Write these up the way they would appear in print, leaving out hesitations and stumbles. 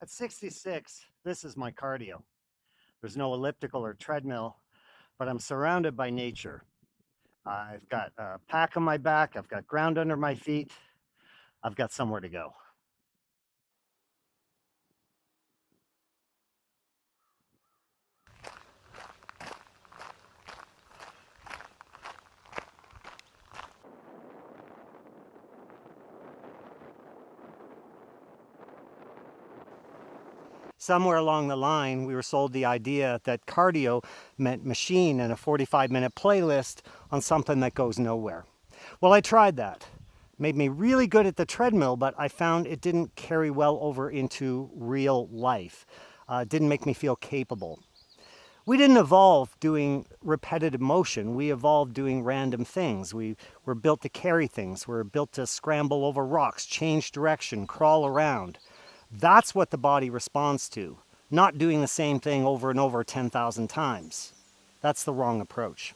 At 66, this is my cardio. There's no elliptical or treadmill, but I'm surrounded by nature. I've got a pack on my back, I've got ground under my feet, I've got somewhere to go. Somewhere along the line, we were sold the idea that cardio meant machine and a 45-minute playlist on something that goes nowhere. Well, I tried that. Made me really good at the treadmill, but I found it didn't carry well over into real life. It didn't make me feel capable. We didn't evolve doing repetitive motion. We evolved doing random things. We were built to carry things. We were built to scramble over rocks, change direction, crawl around. That's what the body responds to, not doing the same thing over and over 10,000 times. That's the wrong approach.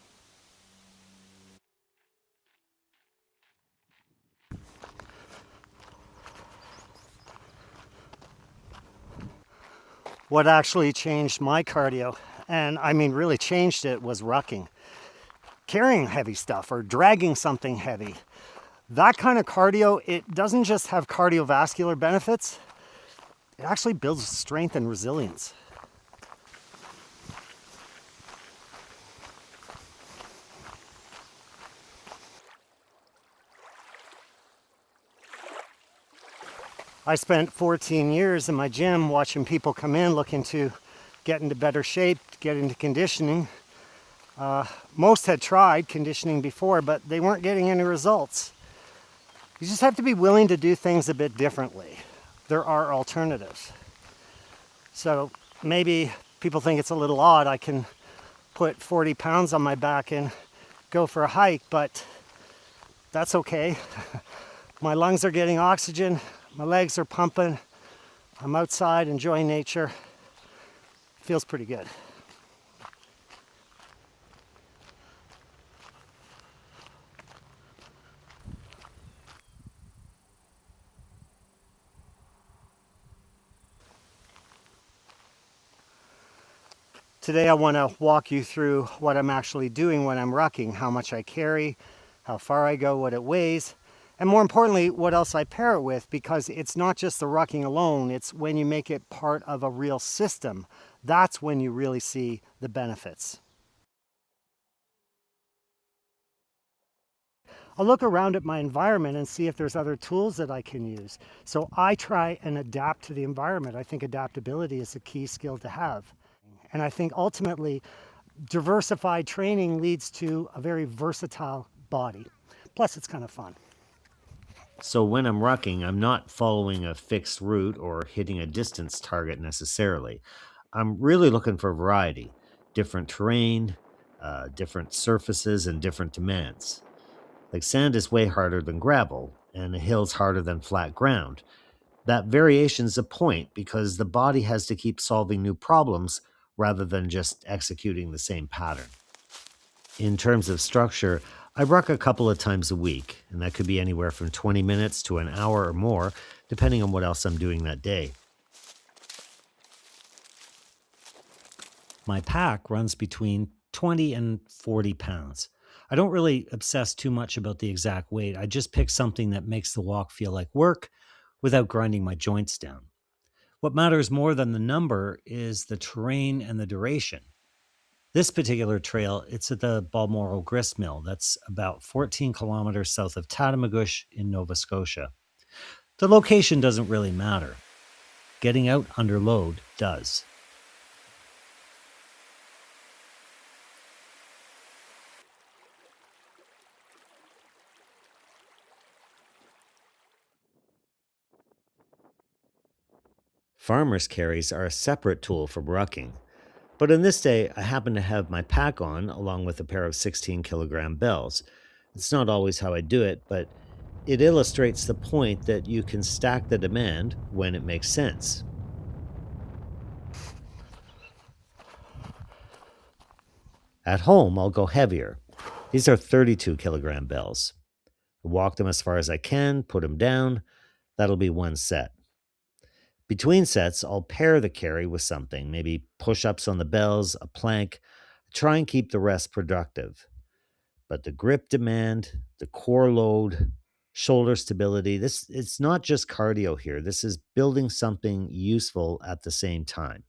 What actually changed my cardio, and I mean really changed it, was rucking. Carrying heavy stuff or dragging something heavy. That kind of cardio, it doesn't just have cardiovascular benefits, it actually builds strength and resilience. I spent 14 years in my gym watching people come in looking to get into better shape, get into conditioning. Most had tried conditioning before, but they weren't getting any results. You just have to be willing to do things a bit differently. There are alternatives. So maybe people think it's a little odd. I can put 40 pounds on my back and go for a hike, but that's okay. My lungs are getting oxygen, my legs are pumping, I'm outside enjoying nature. Feels pretty good. Today I want to walk you through what I'm actually doing when I'm rucking, how much I carry, how far I go, what it weighs, and more importantly, what else I pair it with, because it's not just the rucking alone, it's when you make it part of a real system. That's when you really see the benefits. I'll look around at my environment and see if there's other tools that I can use. So I try and adapt to the environment. I think adaptability is a key skill to have. And I think ultimately, diversified training leads to a very versatile body. Plus, it's kind of fun. So when I'm rucking, I'm not following a fixed route or hitting a distance target necessarily. I'm really looking for variety, different terrain, different surfaces, and different demands. Like sand is way harder than gravel, and a hill's harder than flat ground. That variation's a point because the body has to keep solving new problems rather than just executing the same pattern. In terms of structure, I ruck a couple of times a week, and that could be anywhere from 20 minutes to an hour or more, depending on what else I'm doing that day. My pack runs between 20 and 40 pounds. I don't really obsess too much about the exact weight. I just pick something that makes the walk feel like work without grinding my joints down. What matters more than the number is the terrain and the duration. This particular trail, it's at the Balmoral Grist Mill. That's about 14 kilometers south of Tatamagouche in Nova Scotia. The location doesn't really matter. Getting out under load does. Farmer's carries are a separate tool from rucking. But on this day, I happen to have my pack on along with a pair of 16-kilogram bells. It's not always how I do it, but it illustrates the point that you can stack the demand when it makes sense. At home, I'll go heavier. These are 32-kilogram bells. I walk them as far as I can, put them down. That'll be one set. Between sets, I'll pair the carry with something, maybe push ups on the bells, a plank, try and keep the rest productive. But the grip demand, the core load, shoulder stability, this it's not just cardio here. This is building something useful at the same time.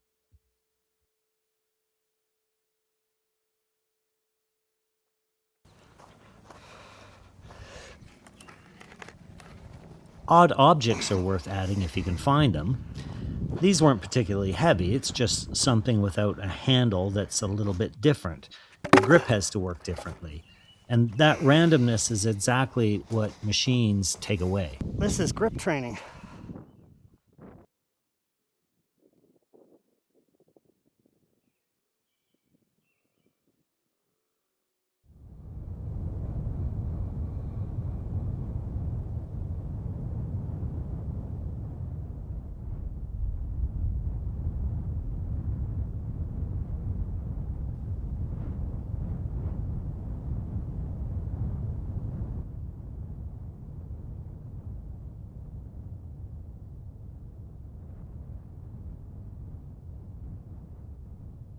Odd objects are worth adding if you can find them. These weren't particularly heavy, it's just something without a handle that's a little bit different. The grip has to work differently. And that randomness is exactly what machines take away. This is grip training.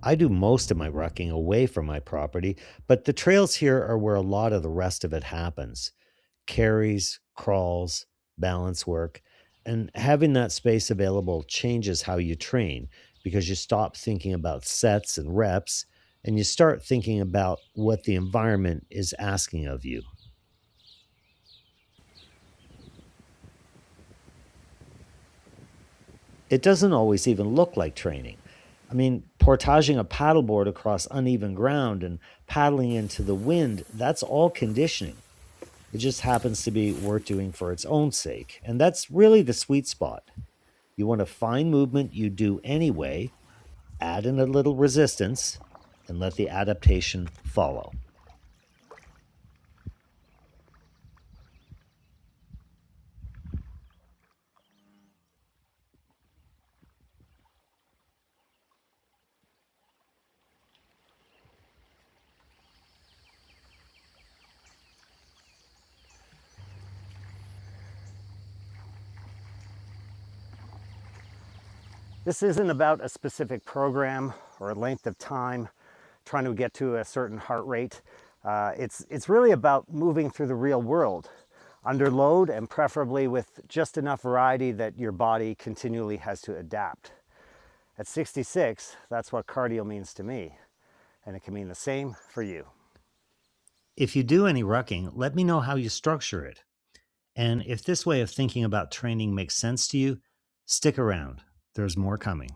I do most of my rucking away from my property, but the trails here are where a lot of the rest of it happens. Carries, crawls, balance work, and having that space available changes how you train because you stop thinking about sets and reps and you start thinking about what the environment is asking of you. It doesn't always even look like training. I mean, portaging a paddleboard across uneven ground and paddling into the wind, that's all conditioning. It just happens to be worth doing for its own sake. And that's really the sweet spot. You want to find movement you do anyway, add in a little resistance, and let the adaptation follow. This isn't about a specific program or a length of time, trying to get to a certain heart rate. It's really about moving through the real world under load and preferably with just enough variety that your body continually has to adapt. At 66, that's what cardio means to me, and it can mean the same for you. If you do any rucking, let me know how you structure it. And if this way of thinking about training makes sense to you, stick around. There's more coming.